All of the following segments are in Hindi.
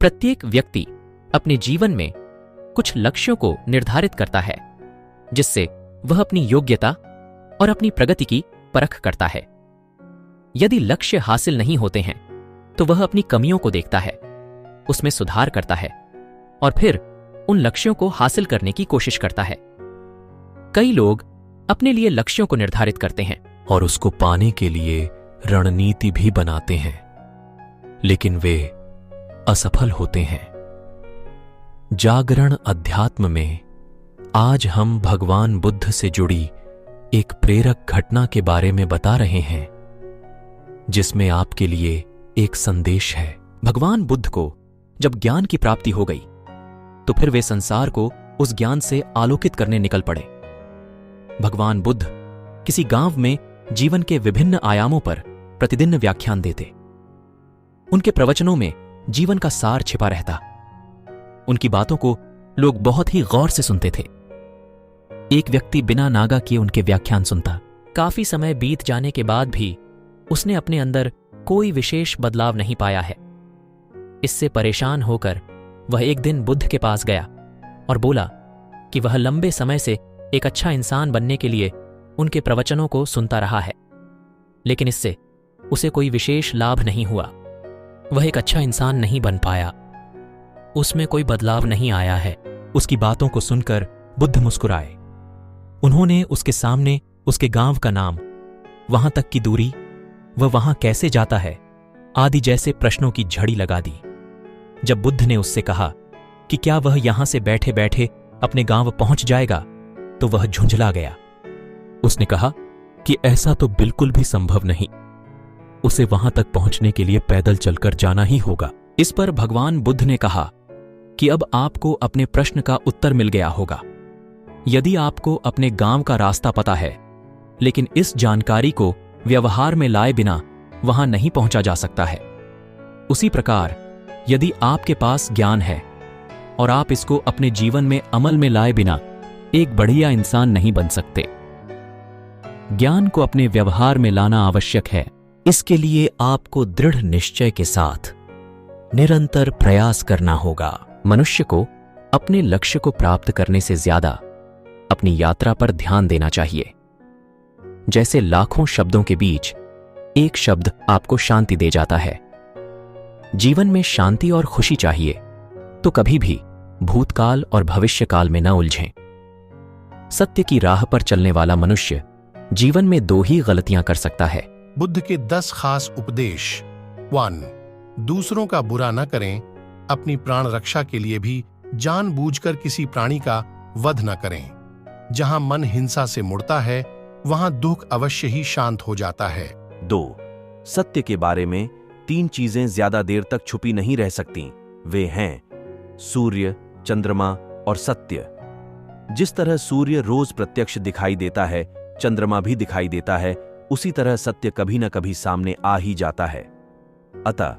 प्रत्येक व्यक्ति अपने जीवन में कुछ लक्ष्यों को निर्धारित करता है, जिससे वह अपनी योग्यता और अपनी प्रगति की परख करता है। यदि लक्ष्य हासिल नहीं होते हैं तो वह अपनी कमियों को देखता है, उसमें सुधार करता है और फिर उन लक्ष्यों को हासिल करने की कोशिश करता है। कई लोग अपने लिए लक्ष्यों को निर्धारित करते हैं और उसको पाने के लिए रणनीति भी बनाते हैं, लेकिन वे असफल होते हैं। जागरण अध्यात्म में आज हम भगवान बुद्ध से जुड़ी एक प्रेरक घटना के बारे में बता रहे हैं, जिसमें आपके लिए एक संदेश है। भगवान बुद्ध को जब ज्ञान की प्राप्ति हो गई तो फिर वे संसार को उस ज्ञान से आलोकित करने निकल पड़े। भगवान बुद्ध किसी गांव में जीवन के विभिन्न आयामों पर प्रतिदिन व्याख्यान देते। उनके प्रवचनों में जीवन का सार छिपा रहता। उनकी बातों को लोग बहुत ही गौर से सुनते थे। एक व्यक्ति बिना नागा किए उनके व्याख्यान सुनता। काफी समय बीत जाने के बाद भी उसने अपने अंदर कोई विशेष बदलाव नहीं पाया है। इससे परेशान होकर वह एक दिन बुद्ध के पास गया और बोला कि वह लंबे समय से एक अच्छा इंसान बनने के लिए उनके प्रवचनों को सुनता रहा है, लेकिन इससे उसे कोई विशेष लाभ नहीं हुआ। वह एक अच्छा इंसान नहीं बन पाया, उसमें कोई बदलाव नहीं आया है। उसकी बातों को सुनकर बुद्ध मुस्कुराए। उन्होंने उसके सामने उसके गांव का नाम, वहां तक की दूरी, वह वहां कैसे जाता है आदि जैसे प्रश्नों की झड़ी लगा दी। जब बुद्ध ने उससे कहा कि क्या वह यहां से बैठे बैठे अपने गांव पहुंच जाएगा, तो वह झुंझला गया। उसने कहा कि ऐसा तो बिल्कुल भी संभव नहीं, उसे वहां तक पहुंचने के लिए पैदल चलकर जाना ही होगा। इस पर भगवान बुद्ध ने कहा कि अब आपको अपने प्रश्न का उत्तर मिल गया होगा। यदि आपको अपने गांव का रास्ता पता है, लेकिन इस जानकारी को व्यवहार में लाए बिना वहां नहीं पहुंचा जा सकता है, उसी प्रकार यदि आपके पास ज्ञान है और आप इसको अपने जीवन में अमल में लाए बिना एक बढ़िया इंसान नहीं बन सकते। ज्ञान को अपने व्यवहार में लाना आवश्यक है। इसके लिए आपको दृढ़ निश्चय के साथ निरंतर प्रयास करना होगा। मनुष्य को अपने लक्ष्य को प्राप्त करने से ज्यादा अपनी यात्रा पर ध्यान देना चाहिए। जैसे लाखों शब्दों के बीच एक शब्द आपको शांति दे जाता है। जीवन में शांति और खुशी चाहिए तो कभी भी भूतकाल और भविष्यकाल में न उलझें। सत्य की राह पर चलने वाला मनुष्य जीवन में दो ही गलतियां कर सकता है। बुद्ध के 10 खास उपदेश। 1. दूसरों का बुरा न करें। अपनी प्राण रक्षा के लिए भी जानबूझकर किसी प्राणी का वध न करें। जहां मन हिंसा से मुड़ता है, वहां दुख अवश्य ही शांत हो जाता है। 2. सत्य के बारे में 3 चीजें ज्यादा देर तक छुपी नहीं रह सकती। वे हैं सूर्य, चंद्रमा और सत्य। जिस तरह सूर्य रोज प्रत्यक्ष दिखाई देता है, चंद्रमा भी दिखाई देता है, उसी तरह सत्य कभी न कभी सामने आ ही जाता है। अतः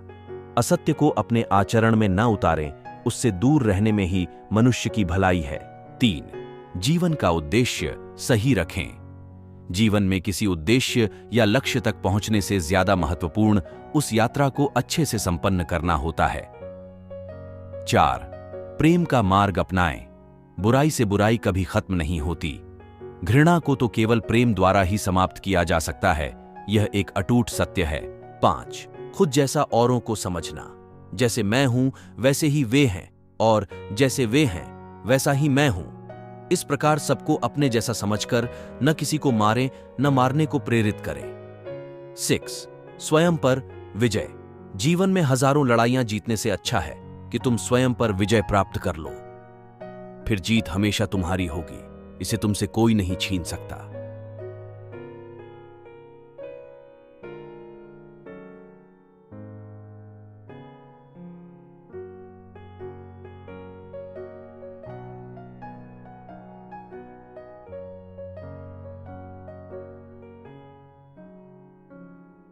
असत्य को अपने आचरण में न उतारें, उससे दूर रहने में ही मनुष्य की भलाई है। 3. जीवन का उद्देश्य सही रखें। जीवन में किसी उद्देश्य या लक्ष्य तक पहुंचने से ज्यादा महत्वपूर्ण उस यात्रा को अच्छे से संपन्न करना होता है। 4. प्रेम का मार्ग अपनाएं। बुराई से बुराई कभी खत्म नहीं होती। घृणा को तो केवल प्रेम द्वारा ही समाप्त किया जा सकता है, यह एक अटूट सत्य है। 5. खुद जैसा औरों को समझना। जैसे मैं हूं वैसे ही वे हैं, और जैसे वे हैं वैसा ही मैं हूं। इस प्रकार सबको अपने जैसा समझकर न किसी को मारें, न मारने को प्रेरित करें। 6. स्वयं पर विजय। जीवन में हजारों लड़ाइयां जीतने से अच्छा है कि तुम स्वयं पर विजय प्राप्त कर लो। फिर जीत हमेशा तुम्हारी होगी, इसे तुमसे कोई नहीं छीन सकता।